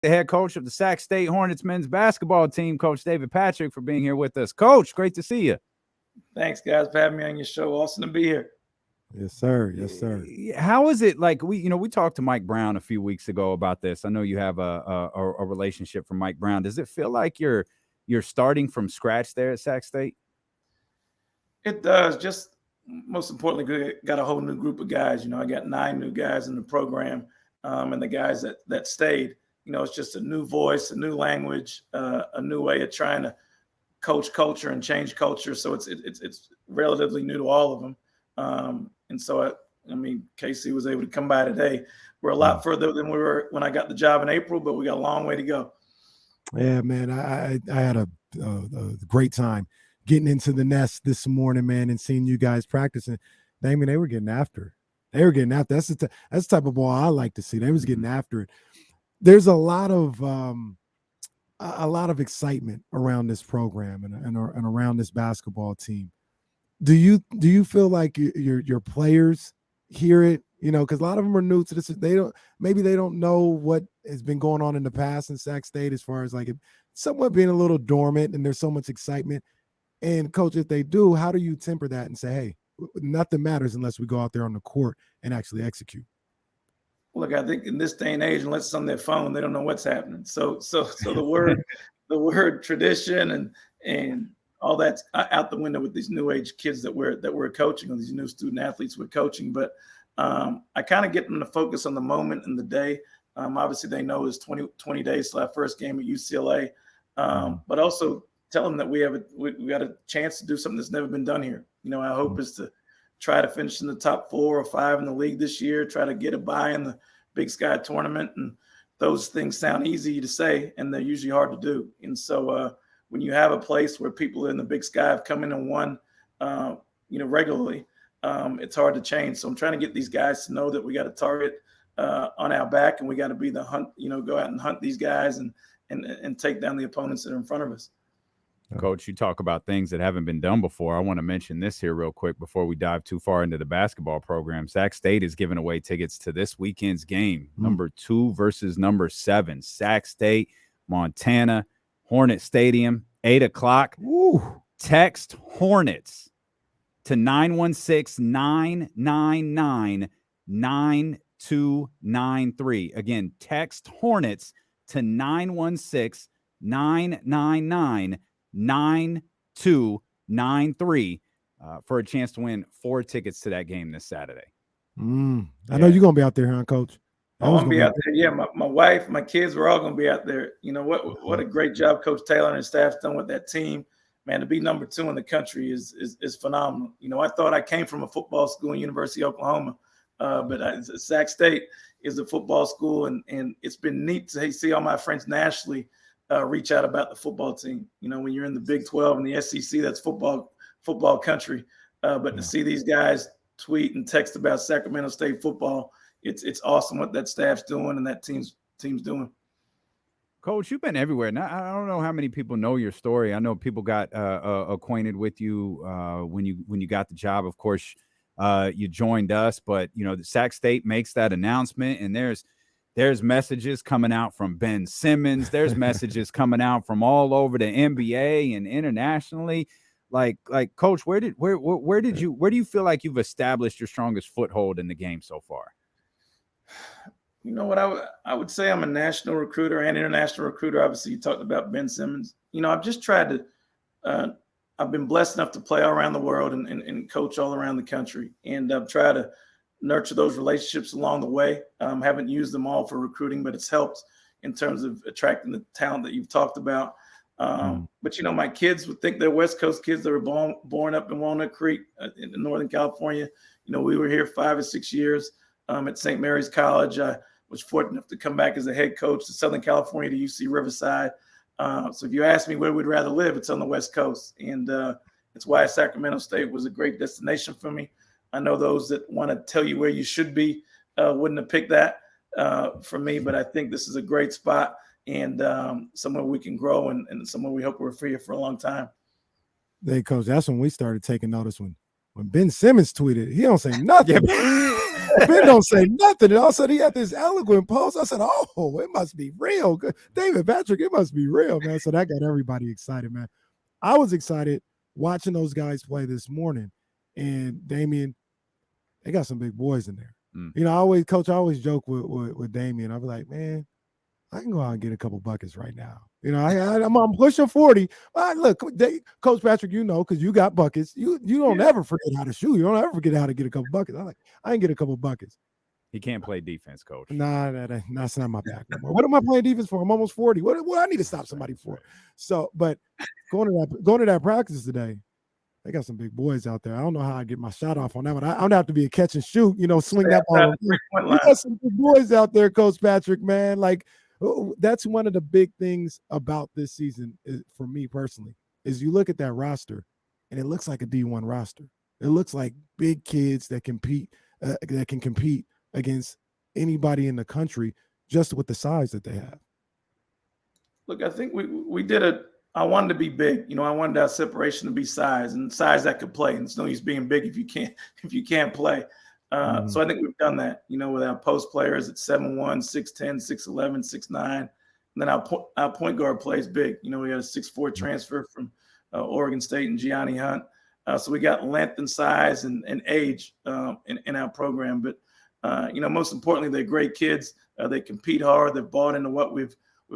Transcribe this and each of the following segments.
the head coach of the Sac State Hornets men's basketball team, Coach David Patrick, for being here with us. Coach, great to see you. Thanks, guys, for having me on your show. Awesome to be here. Yes, sir. Yes, sir. How is it like we talked to Mike Brown a few weeks ago about this. I know you have a relationship from Mike Brown. Does it feel like you're starting from scratch there at Sac State? It does. Just most importantly, got a whole new group of guys. I got 9 new guys in the program, and the guys that stayed. It's just a new voice, a new language, a new way of trying to coach culture and change culture. So it's relatively new to all of them. And so, Casey was able to come by today. We're a lot further than we were when I got the job in April, but we got a long way to go. Yeah, man, I had a great time getting into the nest this morning, man, and seeing you guys practicing. They were getting after it. That's the type of ball I like to see. They was getting after it. There's a lot of excitement around this program and around this basketball team. Do you feel like your players hear it? Because a lot of them are new to this. They don't know what has been going on in the past in Sac State as far as like it somewhat being a little dormant and there's so much excitement. And coach, if they do, how do you temper that and say, hey, nothing matters unless we go out there on the court and actually execute? Look, I think in this day and age, unless it's on their phone, they don't know what's happening. So the word tradition and all that's out the window with these new age kids that we're coaching, or these new student athletes we're coaching. But I kind of get them to focus on the moment and the day. Obviously, they know it's 20 days till our first game at UCLA, but also tell them that we got a chance to do something that's never been done here. Our hope is to try to finish in the top 4 or 5 in the league this year, try to get a bye in the Big Sky tournament. And those things sound easy to say, and they're usually hard to do. And so when you have a place where people in the Big Sky have come in and won, regularly, it's hard to change. So I'm trying to get these guys to know that we got a target on our back, and we got to be the hunt, go out and hunt these guys and take down the opponents that are in front of us. Coach, you talk about things that haven't been done before. I want to mention this here real quick before we dive too far into the basketball program. Sac State is giving away tickets to this weekend's game, number 2 versus number 7. Sac State, Montana, Hornet Stadium, 8 o'clock. Woo. Text Hornets to 916-999-9293. Again, text Hornets to 916-999-9293 for a chance to win 4 tickets to that game this Saturday. I know you're going to be out there, huh, Coach? I'm going to be out there. Yeah, my wife, my kids, we're all going to be out there. What a great job Coach Taylor and his staff's done with that team. Man, to be number 2 in the country is phenomenal. I thought I came from a football school in University of Oklahoma, but Sac State is a football school, and it's been neat to see all my friends nationally reach out about the football team. When you're in the Big 12 and the SEC, that's football country. But to see these guys tweet and text about Sacramento State football, it's awesome what that staff's doing and that team's doing. Coach, you've been everywhere. Now, I don't know how many people know your story. I know people got acquainted with you when you got the job. Of course, you joined us, but the Sac State makes that announcement, and there's messages coming out from Ben Simmons. There's messages coming out from all over the NBA and internationally. Like Coach, where do you feel like you've established your strongest foothold in the game so far? You know what, I would say I'm a national recruiter and international recruiter. Obviously, you talked about Ben Simmons. I've just tried to I've been blessed enough to play all around the world and coach all around the country. And I've tried to nurture those relationships along the way. Haven't used them all for recruiting, but it's helped in terms of attracting the talent that you've talked about. But, my kids would think they're West Coast kids that were born up in Walnut Creek in Northern California. We were here 5 or 6 years at St. Mary's College. I was fortunate enough to come back as a head coach to Southern California to UC Riverside. So if you ask me where we'd rather live, it's on the West Coast. And it's why Sacramento State was a great destination for me. I know those that want to tell you where you should be wouldn't have picked that for me, but I think this is a great spot and somewhere we can grow and somewhere we hope we're free for a long time. Hey, Coach, that's when we started taking notice when Ben Simmons tweeted. He don't say nothing. Ben don't say nothing. And all of a sudden he had this eloquent pose. I said, oh, it must be real. David Patrick, it must be real, man. So that got everybody excited, man. I was excited watching those guys play this morning. And Damian, they got some big boys in there. You know, I always joke with Damian. I'll be like, man, I can go out and get a couple buckets right now. You know, I'm pushing 40. Look, Coach Patrick, you know, because you got buckets. You don't ever forget how to shoot. You don't ever forget how to get a couple buckets. I can get a couple buckets. He can't play defense, Coach. Nah, that's not my back no more. What am I playing defense for? I'm almost 40. What I need to stop somebody for? So, but going to that practice today, they got some big boys out there. I don't know how I get my shot off on that one. I'm gonna have to be a catch and shoot, you know, swing that ball. You got some big boys out there, Coach Patrick, man. Like, that's one of the big things about this season for me personally, is you look at that roster and it looks like a D1 roster. It looks like big kids that can compete against anybody in the country just with the size that they have. Look, I think I wanted to be big. You know, I wanted our separation to be size, and size that could play. And it's no use being big if you can't play. So I think we've done that, you know, with our post players at 7'1", 6'10", 6'11", 6'9". And then our point guard plays big. You know, we got a 6'4" transfer from Oregon State and Gianni Hunt. So we got length and size and age in our program. But, you know, most importantly, they're great kids. They compete hard. They've bought into what we've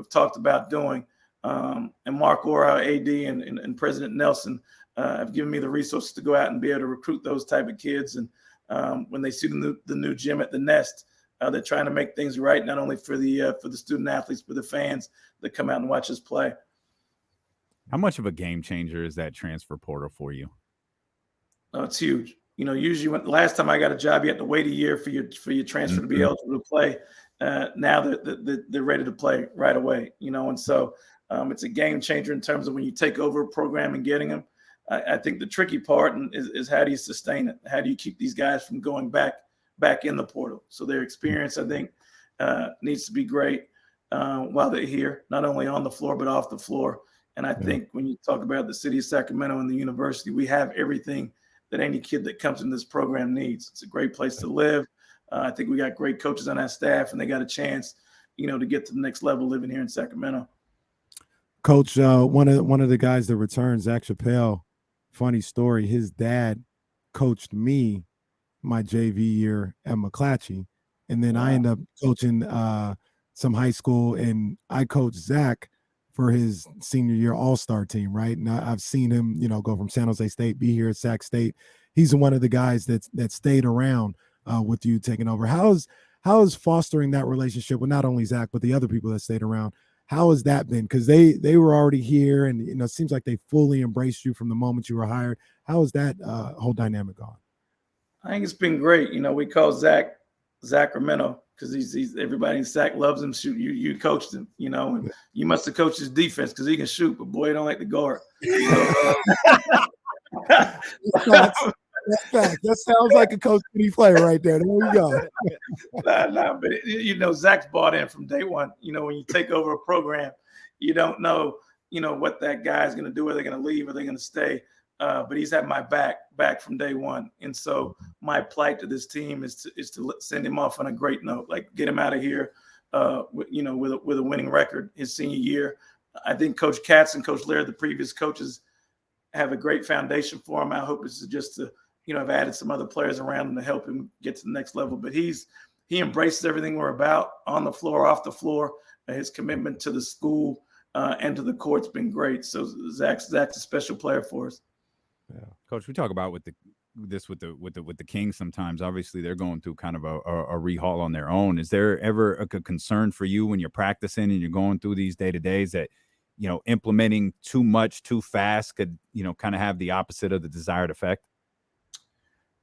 talked about doing. And Mark Orr, our AD, and President Nelson have given me the resources to go out and be able to recruit those type of kids. And when they see the new gym at the Nest, they're trying to make things right, not only for the student athletes, but the fans that come out and watch us play. How much of a game changer is that transfer portal for you? Oh, it's huge. You know, usually last time I got a job, you had to wait a year for your transfer to be eligible to play. Now they're ready to play right away. You know, and so it's a game changer in terms of when you take over a program and getting them. I think the tricky part is how do you sustain it? How do you keep these guys from going back in the portal? So their experience, I think, needs to be great while they're here, not only on the floor but off the floor. And I think when you talk about the city of Sacramento and the university, we have everything that any kid that comes in this program needs. It's a great place to live. I think we got great coaches on our staff, and they got a chance, you know, to get to the next level living here in Sacramento. Coach, one of the guys that returns, Zach Chappelle, funny story. His dad coached me my JV year at McClatchy, and then I ended up coaching some high school, and I coached Zach for his senior year all-star team, right? And I've seen him, you know, go from San Jose State, be here at Sac State. He's one of the guys that stayed around with you taking over. How is fostering that relationship with not only Zach but the other people that stayed around? How has that been? Because they were already here, and you know, it seems like they fully embraced you from the moment you were hired. How is that whole dynamic gone? I think it's been great. You know, we call Zach Sacramento because he's everybody in Sac loves him. Shoot, you coached him. You know, and you must have coached his defense because he can shoot, but boy, he don't like the guard. That sounds like a Coach P player right there. There we go. But you know, Zach's bought in from day one. You know, when you take over a program, you don't know, you know, what that guy's going to do. Are they going to leave? Are they going to stay? But he's had my back from day one. And so my plight to this team is to send him off on a great note, like get him out of here, you know, with a winning record his senior year. I think Coach Katz and Coach Laird, the previous coaches, have a great foundation for him. I hope this is just to, you know, I've added some other players around him to help him get to the next level. But he embraces everything we're about on the floor, off the floor. His commitment to the school and to the court's been great. So Zach's a special player for us. Yeah, Coach, we talk about with the Kings sometimes. Obviously, they're going through kind of a rehaul on their own. Is there ever a concern for you when you're practicing and you're going through these day-to-days that, you know, implementing too much too fast could, you know, kind of have the opposite of the desired effect?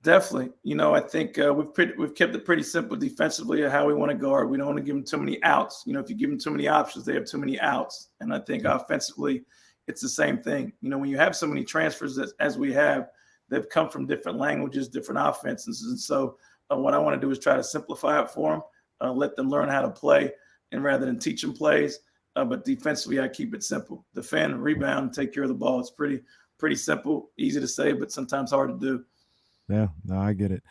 Definitely. You know, I think we've kept it pretty simple defensively of how we want to guard. We don't want to give them too many outs. You know, if you give them too many options, they have too many outs. And I think offensively, it's the same thing. You know, when you have so many transfers as we have, they've come from different languages, different offenses. And so what I want to do is try to simplify it for them, let them learn how to play, and rather than teach them plays. But defensively, I keep it simple. Defend, rebound, take care of the ball. It's pretty simple, easy to say, but sometimes hard to do. Yeah, no, I get it.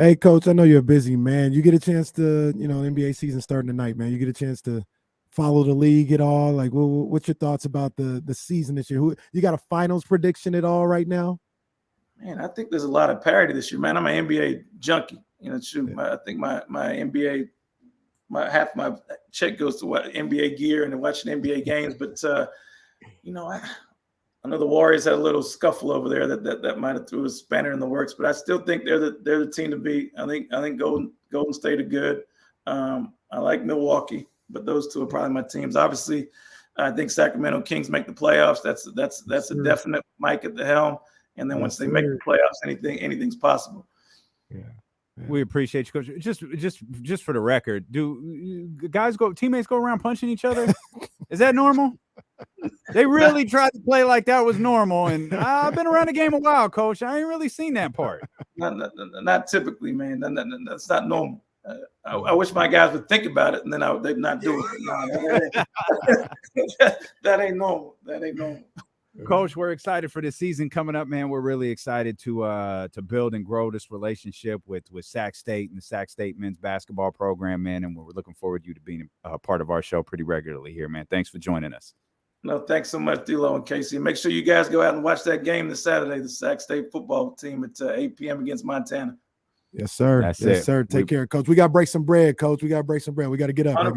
Hey, Coach, I know you're a busy man. You get a chance to, NBA season starting tonight, man. You get a chance to follow the league at all? Like, what's your thoughts about the season this year? You got a finals prediction at all right now? Man, I think there's a lot of parity this year, man. I'm an NBA junkie. Shoot, Yeah. I think my NBA, half my check goes to what NBA gear and watching NBA games. But I know the Warriors had a little scuffle over there that might have threw a spanner in the works, but I still think they're the team to beat. I think Golden State are good. I like Milwaukee, but those two are probably my teams. Obviously, I think Sacramento Kings make the playoffs. That's a definite Mike at the helm. And then once they make the playoffs, anything's possible. Yeah. We appreciate you, Coach. Just for the record, do teammates go around punching each other? Is that normal? They really tried to play like that was normal, and I've been around the game a while, Coach. I ain't really seen that part. Not typically, man. That's not normal. I wish my guys would think about it, and then they'd not do it. That ain't normal. That ain't normal. Coach, we're excited for this season coming up, man. We're really excited to build and grow this relationship with Sac State and the Sac State men's basketball program, man. And we're looking forward to you to being a part of our show pretty regularly here, man. Thanks for joining us. No, thanks so much, D'Lo and Casey. Make sure you guys go out and watch that game this Saturday, the Sac State football team at 8 p.m. against Montana. Yes, sir. Yes, sir. Take care, Coach. We got to break some bread, Coach. We got to break some bread. We got to get up. 100%.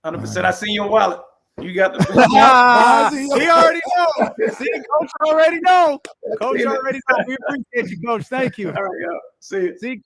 100%. I seen your wallet. You got the. He already knows. See, Coach already know. Coach already know. We appreciate you, Coach. Thank you. All right, yo. See you. See, Coach.